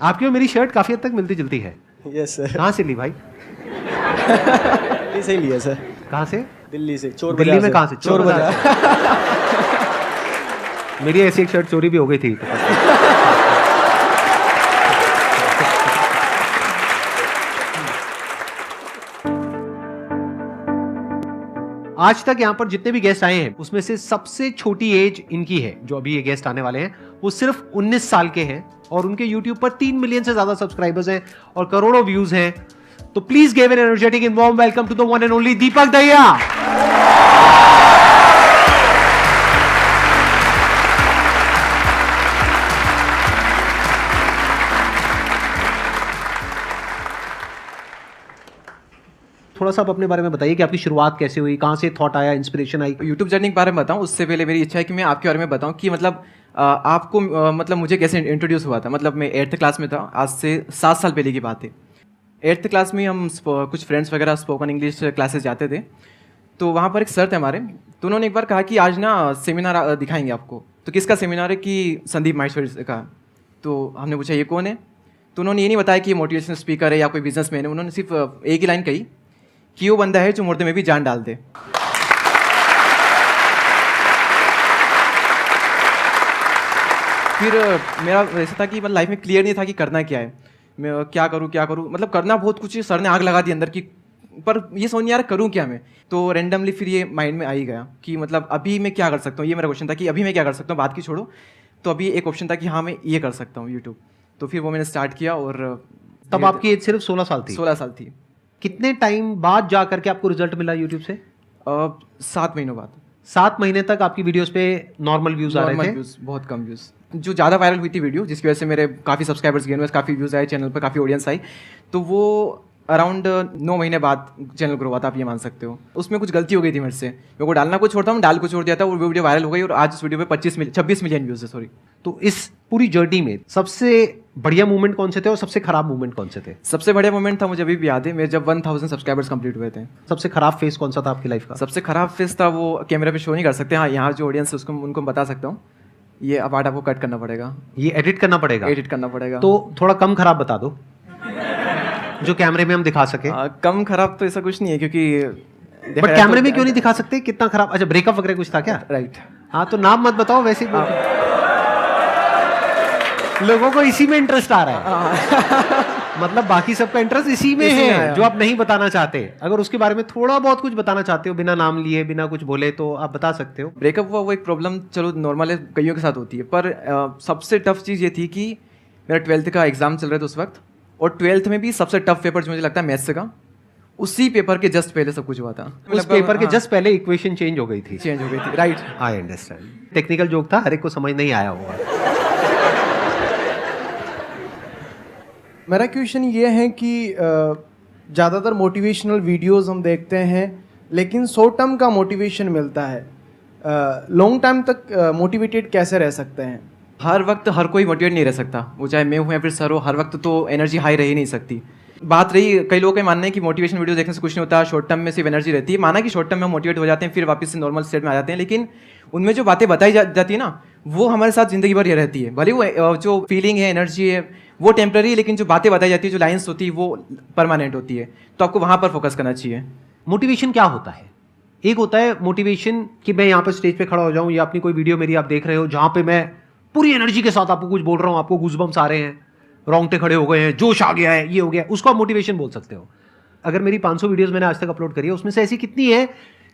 आपकी और मेरी शर्ट काफी हद तक मिलती जुलती है। Yes sir. कहाँ से ली भाई? दिल्ली से ही लिया सर। कहाँ से? दिल्ली से, चोर दिल्ली बाजार में से। कहाँ से? चोर बाजार। मेरी ऐसी एक शर्ट चोरी भी हो गई थी। आज तक यहाँ पर जितने भी गेस्ट आए हैं उसमें से सबसे छोटी एज इनकी है। जो अभी ये गेस्ट आने वाले हैं वो सिर्फ 19 साल के हैं और उनके YouTube पर 3 मिलियन से ज्यादा सब्सक्राइबर्स हैं और करोड़ों व्यूज हैं। तो please give an energetic and warm welcome to the one and only Deepak Dahiya. थोड़ा सा आप अपने बारे में बताइए कि आपकी शुरुआत कैसे हुई, कहाँ से थॉट आया, इंस्पिरेशन आई? यूट्यूब जर्नी के बारे में बताऊं उससे पहले मेरी इच्छा है कि मैं आपके बारे में बताऊं कि मतलब आपको मतलब मुझे कैसे इंट्रोड्यूस हुआ था। मतलब मैं 8th क्लास में था, आज से 7 साल पहले की बात है। 8th क्लास में हम कुछ फ्रेंड्स वगैरह स्पोकन इंग्लिश क्लासेस जाते थे, तो वहाँ पर एक सर थे हमारे, तो उन्होंने एक बार कहा कि आज ना सेमिनार दिखाएंगे आपको। तो किसका सेमिनार है? कि संदीप माहेश्वरी का। तो हमने पूछा ये कौन है? तो उन्होंने ये नहीं बताया कि ये मोटिवेशनल स्पीकर है या कोई बिजनेसमैन है। उन्होंने सिर्फ एक ही लाइन कही कि वो बंदा है जो मुर्दे में भी जान डाल दे। फिर मेरा ऐसा था कि मतलब लाइफ में क्लियर नहीं था कि करना क्या है, मैं क्या करूँ। मतलब करना बहुत कुछ है, सर ने आग लगा दी अंदर की, पर ये समझ नहीं आ रहा करूँ क्या मैं। तो रैंडमली फिर ये माइंड में आ ही गया कि मतलब अभी मैं क्या कर सकता हूँ। ये मेरा क्वेश्चन था कि अभी मैं क्या कर सकता हूँ, बात की छोड़ो। तो अभी एक ऑप्शन था कि हाँ मैं ये कर सकता हूँ यूट्यूब। तो फिर वो मैंने स्टार्ट किया। और तब आपकी एज सिर्फ 16 साल थी? 16 साल थी। कितने टाइम बाद जा करके आपको रिजल्ट मिला यूट्यूब से? 7 महीनों बाद। 7 महीने तक आपकी वीडियोस पे नॉर्मल व्यूज आ रहे थे? व्यूज, बहुत कम व्यूज। जो ज़्यादा वायरल हुई थी वीडियो, जिसकी वजह से मेरे काफ़ी सब्सक्राइबर्स गेन हुए, काफ़ी व्यूज़ आए चैनल पर, काफ़ी ऑडियंस आई, तो वो अराउंड 9 महीने बाद चैनल ग्रो हुआ था, आप ये मान सकते हो। उसमें कुछ गलती हो गई थी मेरे से, मेरे को डालना कुछ छोड़ता हूँ, डाल कुछ छोड़ दिया था, वो वीडियो वायरल हो गई और आज उस वीडियो पे 26 मिलियन व्यूज़ है। सॉरी। तो इस पूरी जर्नी में सबसे बढ़िया मूवमेंट कौन से थे और सबसे खराब मूवमेंट कौन से थे? सबसे बढ़िया मोमेंट था, मुझे अभी भी याद है, मेरे जब 1000 सब्सक्राइबर्स कंप्लीट हुए थे। सबसे खराब फेस कौन सा था आपकी लाइफ का? सबसे खराब फेस था, वो कैमरा पे शो नहीं कर सकते। हाँ, यहाँ जो ऑडियंस है उसको उनको बता सकता हूँ, ये पार्ट आपको कट करना पड़ेगा। ये एडिट करना पड़ेगा? एडिट करना पड़ेगा। तो थोड़ा कम खराब बता दो जो कैमरे में हम दिखा सके। कम खराब तो ऐसा कुछ नहीं है, क्योंकि बट कैमरे में क्यों नहीं दिखा सकते? कितना खराब? अच्छा, ब्रेकअप वगैरह कुछ था क्या? राइट। हाँ, तो नाम मत बताओ, वैसे ही लोगों को इसी में इंटरेस्ट आ रहा है। मतलब बाकी सबका इंटरेस्ट इसी में है जो आप नहीं बताना चाहते। अगर उसके बारे में थोड़ा बहुत कुछ बताना चाहते हो, बिना नाम लिए, बिना कुछ बोले, तो आप बता सकते हो। ब्रेकअप हुआ वो एक प्रॉब्लम, चलो नॉर्मल है, कईयों के साथ होती है, पर सबसे टफ चीज़ ये थी कि मेरा 12th का एग्जाम चल रहा था उस वक्त, और 12th में भी सबसे टफ पेपर जो मुझे लगता है मैथ्स का, उसी पेपर के जस्ट पहले सब कुछ हुआ था। उस पेपर के जस्ट पहले इक्वेशन चेंज हो गई थी। चेंज हो गई थी, right. I understand. Technical joke था, हर एक को समझ नहीं आया होगा। मेरा क्वेश्चन ये है कि ज़्यादातर मोटिवेशनल वीडियोस हम देखते हैं, लेकिन शॉर्ट टर्म का मोटिवेशन मिलता है, लॉन्ग टाइम तक मोटिवेटेड कैसे रह सकते हैं? हर वक्त हर कोई मोटिवेट नहीं रह सकता, वो चाहे मैं हूँ या फिर सर हो, हर वक्त तो एनर्जी हाई रह ही नहीं सकती। बात रही, कई लोगों का मानना है कि मोटिवेशन वीडियो देखने से कुछ नहीं होता, शॉर्ट टर्म में सिर्फ एनर्जी रहती है। माना कि शॉर्ट टर्म में हम मोटिवेट हो जाते हैं, फिर वापस से नॉर्मल स्टेट में आ जाते हैं, लेकिन उनमें जो बातें बताई जाती है ना, वो हमारे साथ जिंदगी भर ये रहती है। भले वो जो फीलिंग है, एनर्जी है, वो टेम्पररी है, लेकिन जो बातें बताई जाती है, जो लाइन्स होती है, वो परमानेंट होती है। तो आपको वहाँ पर फोकस करना चाहिए। मोटिवेशन क्या होता है? एक होता है मोटिवेशन कि मैं यहाँ पर स्टेज पे खड़ा हो जाऊँ, या अपनी कोई वीडियो मेरी आप देख रहे हो जहाँ पे मैं पूरी एनर्जी के साथ आपको कुछ बोल रहा हूँ, आपको गूज़बम्स आ रहे हैं, रोंगटे खड़े हो गए हैं, जोश आ गया है, ये हो गया, उसको आप मोटिवेशन बोल सकते हो। अगर मेरी 500 वीडियोस मैंने आज तक अपलोड करी है, उसमें से ऐसी कितनी है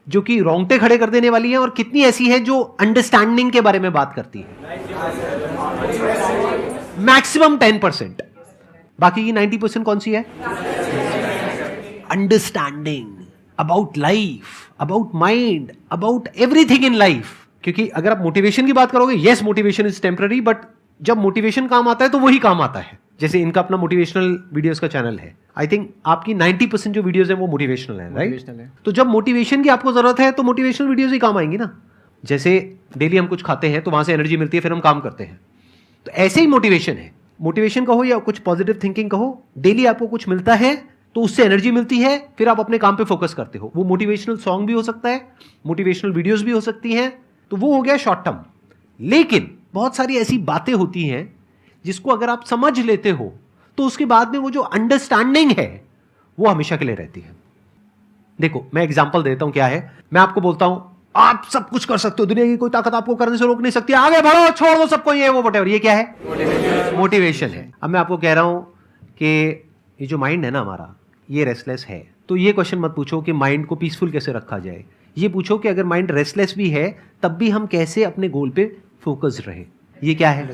जो कि रोंगटे खड़े कर देने वाली है, और कितनी ऐसी है जो अंडरस्टैंडिंग के बारे में बात करती है? मैक्सिमम 10%। बाकी की 90% कौन सी है? Understanding about life, about mind, about everything in life. क्योंकि अगर आप मोटिवेशन की बात करोगे, yes motivation is temporary, but जब मोटिवेशन काम आता है तो वही काम आता है। जैसे इनका अपना मोटिवेशनल वीडियोस का चैनल है, आई थिंक आपकी 90% जो वीडियोस हैं वो मोटिवेशनल है, राइट? तो जब मोटिवेशन की आपको जरूरत है तो मोटिवेशनल वीडियोस ही काम आएंगी ना। जैसे डेली हम कुछ खाते हैं तो वहां से एनर्जी मिलती है, फिर हम काम करते हैं। तो ऐसे ही मोटिवेशन है। मोटिवेशन कहो या कुछ पॉजिटिव थिंकिंग कहो, डेली आपको कुछ मिलता है तो उससे एनर्जी मिलती है, फिर आप अपने काम पे फोकस करते हो। वो मोटिवेशनल सॉन्ग भी हो सकता है, मोटिवेशनल वीडियोस भी हो सकती हैं, तो वो हो गया शॉर्ट टर्म। लेकिन बहुत सारी ऐसी बातें होती हैं जिसको अगर आप समझ लेते हो तो उसके बाद में वो जो अंडरस्टैंडिंग है वो हमेशा के लिए रहती है। देखो मैं एग्जांपल देता हूं क्या है। मैं आपको बोलता हूं आप सब कुछ कर सकते हो, दुनिया की कोई ताकत आपको करने से रोक नहीं सकती, आगे बढ़ो, छोड़ दो सबको, ये वो व्हाटएवर। ये क्या है? मोटिवेशन है। अब मैं आपको कह रहा हूं कि ये जो माइंड है ना हमारा, ये रेस्टलेस है, तो ये क्वेश्चन मत पूछो कि माइंड को पीसफुल कैसे रखा जाए। ये पूछो कि अगर माइंड रेस्टलेस भी है तब भी हम कैसे अपने गोल पे फोकस रहे। ये क्या है?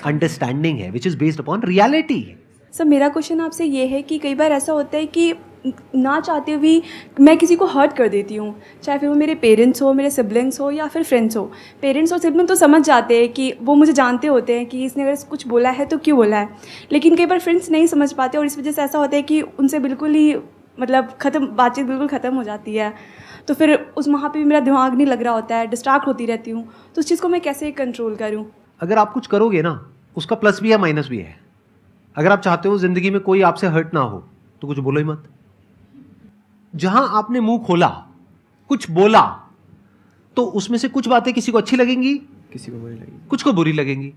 अंडरस्टैंडिंग है, which is based upon reality. Sir मेरा क्वेश्चन आपसे ये है कि कई बार ऐसा होता है कि ना चाहते हुए भी मैं किसी को हर्ट कर देती हूँ, चाहे फिर वो मेरे पेरेंट्स हो, मेरे सिबलिंग्स हो या फिर फ्रेंड्स हो। पेरेंट्स और सिबलिंग तो समझ जाते हैं कि वो मुझे जानते होते हैं कि इसने अगर कुछ बोला है तो क्यों बोला है, लेकिन कई बार फ्रेंड्स नहीं समझ पाते और इस वजह से ऐसा होता है कि उनसे बिल्कुल ही मतलब बातचीत बिल्कुल ख़त्म हो जाती है। तो फिर उस वहाँ पे भी मेरा दिमाग नहीं लग रहा होता है, डिस्ट्रैक्ट होती रहती हूँ। तो उस चीज़ को मैं कैसे कंट्रोल करूँ? अगर आप कुछ करोगे ना, उसका प्लस भी है माइनस भी है। अगर आप चाहते हो जिंदगी में कोई आपसे हर्ट ना हो तो कुछ बोलो ही मत। जहां आपने मुंह खोला, कुछ बोला, तो उसमें से कुछ बातें किसी को अच्छी लगेंगी, किसी को बुरी लगेगी, कुछ को बुरी लगेंगी।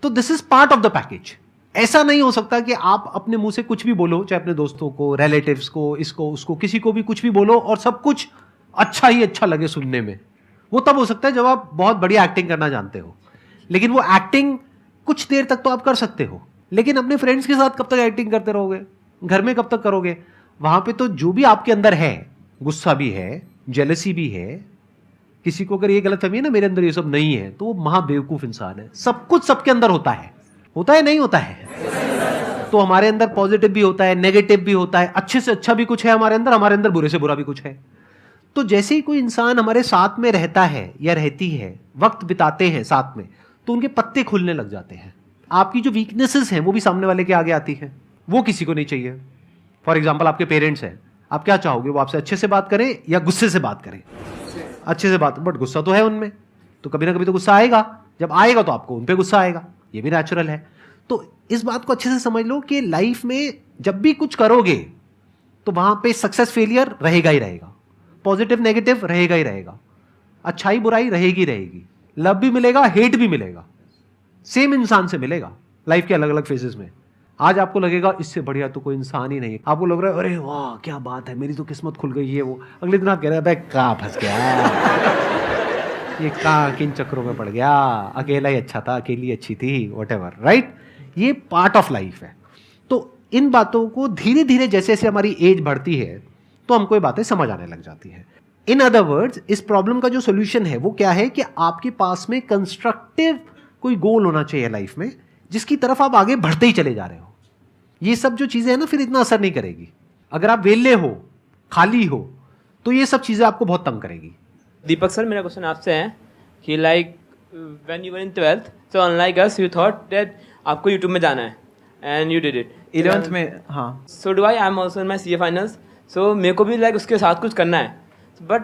तो this is part of the package. ऐसा नहीं हो सकता कि आप अपने मुंह से कुछ भी बोलो, चाहे अपने दोस्तों को, रिलेटिव्स को, इसको उसको, किसी को भी कुछ भी बोलो और सब कुछ अच्छा ही अच्छा लगे सुनने में। वो तब हो सकता है जब आप बहुत बढ़िया एक्टिंग करना जानते हो, लेकिन वो एक्टिंग कुछ देर तक तो आप कर सकते हो, लेकिन अपने फ्रेंड्स के साथ कब तक एक्टिंग करते रहोगे? घर में कब तक करोगे? वहां पे तो जो भी आपके अंदर है, गुस्सा भी है, जेलसी भी है, किसी को अगर ये गलतफहमी है ना मेरे अंदर ये सब नहीं है, तो वो महाबेवकूफ इंसान है। सब कुछ सबके अंदर होता है नहीं होता है? तो हमारे अंदर पॉजिटिव भी होता है, नेगेटिव भी होता है, अच्छे से अच्छा भी कुछ है हमारे अंदर बुरे से बुरा भी कुछ है। तो जैसे ही कोई इंसान हमारे साथ में रहता है या रहती है, वक्त बिताते हैं साथ में, तो उनके पत्ते खुलने लग जाते हैं। आपकी जो वीकनेसेस हैं वो भी सामने वाले के आगे आती हैं, वो किसी को नहीं चाहिए। फॉर एग्जाम्पल आपके पेरेंट्स हैं, आप क्या चाहोगे? वो आपसे अच्छे से बात करें या गुस्से से बात करें? अच्छे से बात, बट गुस्सा तो है उनमें, तो कभी ना कभी तो गुस्सा आएगा। जब आएगा तो आपको उन पे गुस्सा आएगा, ये भी नेचुरल है। तो इस बात को अच्छे से समझ लो कि लाइफ में जब भी कुछ करोगे तो वहां पे सक्सेस फेलियर रहेगा ही रहेगा, पॉजिटिव नेगेटिव रहेगा ही रहेगा, अच्छाई बुराई रहेगी, लव भी मिलेगा, हेट भी मिलेगा, सेम इंसान से मिलेगा लाइफ के अलग अलग फेजेस में। आज आपको लगेगा इससे बढ़िया तो कोई इंसान ही नहीं, आपको लग रहा है अरे वाह क्या बात है, मेरी तो किस्मत खुल गई है। वो अगले दिन आप कह रहे हैं कहाँ फंस गया, ये कहाँ किन चक्रों में पड़ गया, अकेला ही अच्छा था, अकेली अच्छी थी, व्हाटएवर, राइट? ये पार्ट ऑफ लाइफ है। तो इन बातों को धीरे धीरे जैसे जैसे हमारी एज बढ़ती है तो हमको ये बातें समझ आने लग जाती है। इन अदर वर्ड्स, इस प्रॉब्लम का जो सोल्यूशन है वो क्या है कि आपके पास में कंस्ट्रक्टिव कोई गोल होना चाहिए लाइफ में, जिसकी तरफ आप आगे बढ़ते ही चले जा रहे हो। ये सब जो चीजें हैं ना फिर इतना असर नहीं करेगी। अगर आप वेले हो, खाली हो, तो ये सब चीजें आपको बहुत तंग करेगी। दीपक सर, मेरा क्वेश्चन आपसे है कि like when you were in 12th, so unlike us you thought that आपको यूट्यूब में जाना है and you did it. 11th में, हाँ। So do I am also in my CA finals, so मेरे को भी लाइक उसके साथ कुछ करना है, बट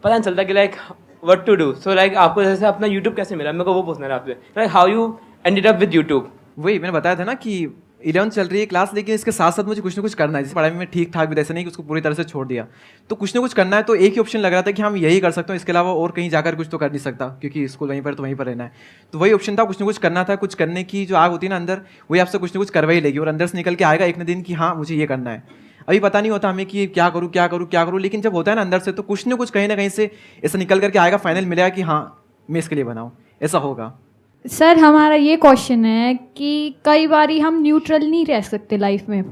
पता नहीं चलता कि like what to do. So like आपको जैसे अपना यूट्यूब कैसे मिला, मेरे को वो पूछना है आपसे, like how you ended up with YouTube. वही मैंने बताया था ना कि 11th चल रही है क्लास, लेकिन इसके साथ साथ मुझे कुछ ना कुछ करना है। जैसे पढ़ाई में ठीक ठाक भी, ऐसा नहीं कि उसको पूरी तरह से छोड़ दिया, तो कुछ ना कुछ करना है। तो एक ही ऑप्शन लग रहा था कि हम यही कर सकते हो, इसके अलावा और कहीं जाकर कुछ तो कर नहीं सकता, क्योंकि स्कूल वहीं पर तो वहीं पर रहना है। तो वही ऑप्शन था, कुछ ना कुछ करना था। कुछ करने की जो आग होती है ना अंदर, वही आपसे कुछ ना कुछ करवा ही लेगी और अंदर से निकल के आएगा एक न दिन कि हाँ मुझे ये करना है। अभी पता नहीं होता हमें कि क्या करूँ, लेकिन जब होता है ना अंदर से, तो कुछ ना कुछ कहीं ना कहीं से ऐसा निकल करके आएगा, फाइनल मिलेगा कि हाँ मैं इसके लिए बनाऊँ, ऐसा होगा। सर हमारा ये क्वेश्चन है कि कई बारी हम न्यूट्रल नहीं रह सकते लाइफ में,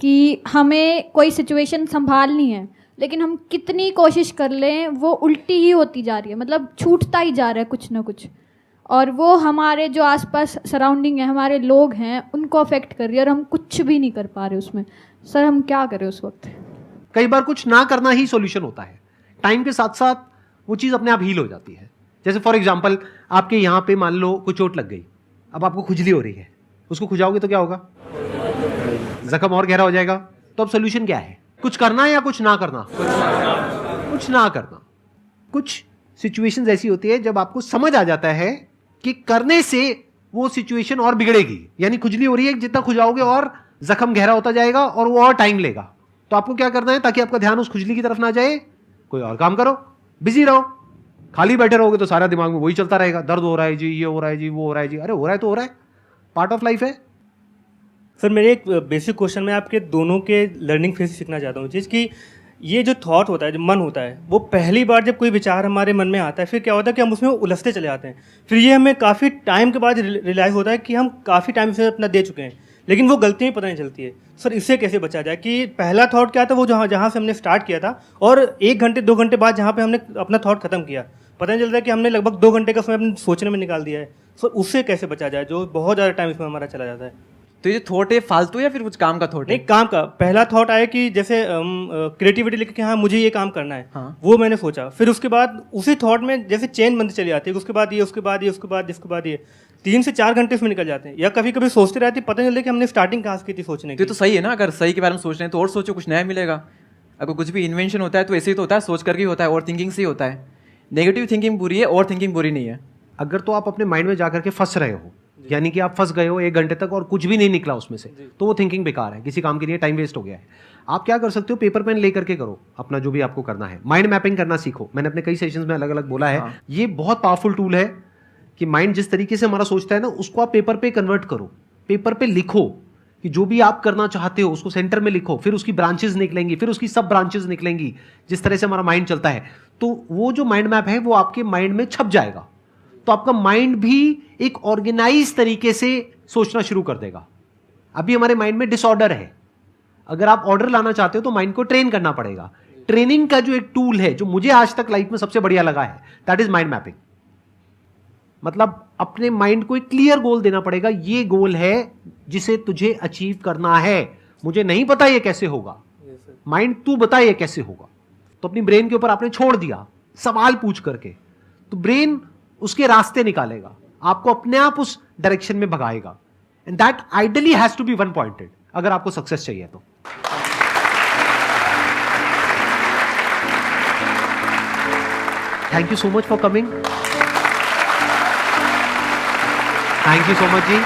कि हमें कोई सिचुएशन संभालनी है, लेकिन हम कितनी कोशिश कर लें वो उल्टी ही होती जा रही है, मतलब छूटता ही जा रहा है कुछ ना कुछ, और वो हमारे जो आसपास सराउंडिंग है, हमारे लोग हैं, उनको अफेक्ट कर रही है और हम कुछ भी नहीं कर पा रहे उसमें। सर हम क्या करें उस वक्त? कई बार कुछ ना करना ही सॉल्यूशन होता है। टाइम के साथ साथ वो चीज़ अपने आप हील हो जाती है। जैसे फॉर एग्जांपल आपके यहाँ पे मान लो कोई चोट लग गई, अब आपको खुजली हो रही है, उसको खुजाओगे तो क्या होगा? जख्म और गहरा हो जाएगा। तो अब सोल्यूशन क्या है? कुछ करना या कुछ ना करना? कुछ ना करना। कुछ सिचुएशंस ऐसी होती है जब आपको समझ आ जाता है कि करने से वो सिचुएशन और बिगड़ेगी, यानी खुजली हो रही है, जितना खुजाओगे और जख्म गहरा होता जाएगा और वो और टाइम लेगा। तो आपको क्या करना है ताकि आपका ध्यान उस खुजली की तरफ ना जाए? कोई और काम करो, बिजी रहो। खाली बैठे रहोगे तो सारा दिमाग में वही चलता रहेगा, दर्द हो रहा है जी, ये हो रहा है जी, वो हो रहा है जी। अरे हो रहा है तो हो रहा है, पार्ट ऑफ लाइफ है। सर मेरे एक बेसिक क्वेश्चन में आपके दोनों के लर्निंग फेज सीखना चाहता हूँ, चीज़ कि ये जो थॉट होता है, जो मन होता है, वो पहली बार जब कोई विचार हमारे मन में आता है, फिर क्या होता है कि हम उसमें उलझते चले जाते हैं। फिर ये हमें काफ़ी टाइम के बाद रियलाइज़ होता है कि हम काफ़ी टाइम से अपना दे चुके हैं, लेकिन वो गलतियाँ पता नहीं चलती है। सर इससे कैसे बचा जाए कि पहला थॉट क्या था, वो जहाँ से हमने स्टार्ट किया था, और 1 घंटे 2 घंटे बाद जहाँ पे हमने अपना थॉट खत्म किया, पता नहीं चलता है कि हमने लगभग 2 घंटे का समय अपने सोचने में निकाल दिया है। सर उससे कैसे बचा जाए, जो बहुत ज़्यादा टाइम इसमें हमारा चला जाता है। तो ये थॉट है फालतू या फिर कुछ काम का थॉट है? नहीं, काम का। पहला थॉट आया कि जैसे क्रिएटिविटी लेके कि हाँ मुझे ये काम करना है, हाँ। वो मैंने सोचा। फिर उसके बाद उसी थॉट में जैसे चेन बनती चली जाती है, उसके बाद ये, उसके बाद ये, उसके बाद इसके बाद ये, 3 से 4 घंटे इसमें निकल जाते हैं। या कभी कभी सोचते रहते, पता नहीं चलता कि हमने स्टार्टिंग कहाँ से की थी सोचने तो की। ये तो सही है ना, अगर सही के बारे में सोच रहे हैं तो और सोचो, कुछ नया मिलेगा। अगर कुछ भी इन्वेंशन होता है तो ऐसे ही तो होता है, सोच करके ही होता है, और थिंकिंग से ही होता है। नेगेटिव थिंकिंग बुरी है और थिंकिंग बुरी नहीं है। अगर तो आप अपने माइंड में जाकर के फंस रहे हो, यानी कि आप फंस गए हो 1 घंटे तक और कुछ भी नहीं निकला उसमें से, तो वो थिंकिंग बेकार है, किसी काम के लिए टाइम वेस्ट हो गया है। आप क्या कर सकते हो, पेपर पेन लेकर के करो अपना जो भी आपको करना है। माइंड मैपिंग करना सीखो, मैंने अपने कई सेशंस में अलग अलग बोला है। हाँ। ये बहुत पावरफुल टूल है कि माइंड जिस तरीके से हमारा सोचता है ना, उसको आप पेपर पे कन्वर्ट करो, पेपर पे लिखो कि जो भी आप करना चाहते हो उसको सेंटर में लिखो, फिर उसकी ब्रांचेस निकलेंगी, फिर उसकी सब ब्रांचेस निकलेंगी। जिस तरह से हमारा माइंड चलता है, तो वो जो माइंड मैप है वो आपके माइंड में छप जाएगा, तो आपका माइंड भी एक ऑर्गेनाइज तरीके से सोचना शुरू कर देगा। अभी हमारे माइंड में डिसऑर्डर है, अगर आप ऑर्डर लाना चाहते हो तो माइंड को ट्रेन करना पड़ेगा। ट्रेनिंग का जो एक टूल है जो मुझे आज तक लाइफ में सबसे बढ़िया लगा है, दैट इज माइंड मैपिंग। मतलब अपने माइंड को एक क्लियर गोल देना पड़ेगा, ये गोल है जिसे तुझे अचीव करना है, मुझे नहीं पता ये कैसे होगा, माइंड तू बता ये कैसे होगा। तो अपनी ब्रेन के ऊपर आपने छोड़ दिया सवाल पूछ करके, तो ब्रेन उसके रास्ते निकालेगा, आपको अपने आप उस डायरेक्शन में भगाएगा। And that ideally has to be one pointed अगर आपको सक्सेस चाहिए तो। Thank you so much for coming. Thank you so much ji.